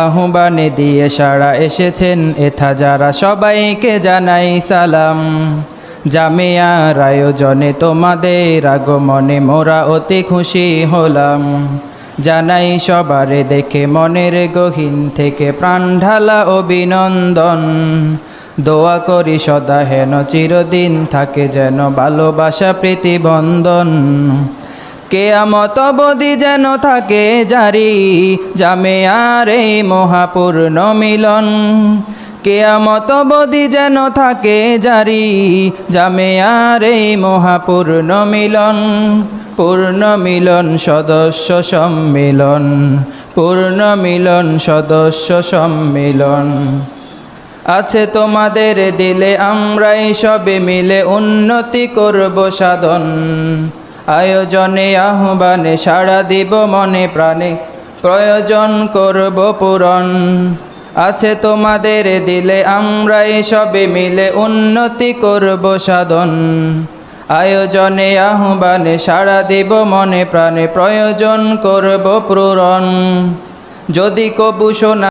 আহ্বানে দিয়ে সাড়া এসেছেন এথা যারা, সবাইকে জানাই সালাম। জামিয়ার আয়োজনে তোমাদের আগমনে মোরা অতি খুশি হলাম। জানাই সবারে দেখে মনের গহীন থেকে প্রাণ ঢালা অভিনন্দন। দোয়া করি সদা হেন চিরদিন থাকে যেন ভালোবাসা প্রীতিবন্ধন। কেয়ামত অবধি যেন থাকে জারি জামিয়ার এই মহাপূর্ণ মিলন। কেয়ামত অবধি যেন থাকে জারি জামিয়ার এই মহাপূর্ণ মিলন। পূর্ণ মিলন সদস্য সম্মিলন, পূর্ণ মিলন সদস্য সম্মিলন। আছে তোমাদের দিলে আমরাই সবে মিলে উন্নতি করব সাধন। আয়োজনে আহ্বানে সাড়া দিব মনে প্রাণে, প্রয়োজন করব পূরণ। আছে তোমাদের দিলে আমরাই সবে মিলে উন্নতি করব সাধন। আয়োজনে আহ্বানে সাড়া দিব মনে প্রাণে, প্রয়োজন করব পূরণ। যদি কবু শোনা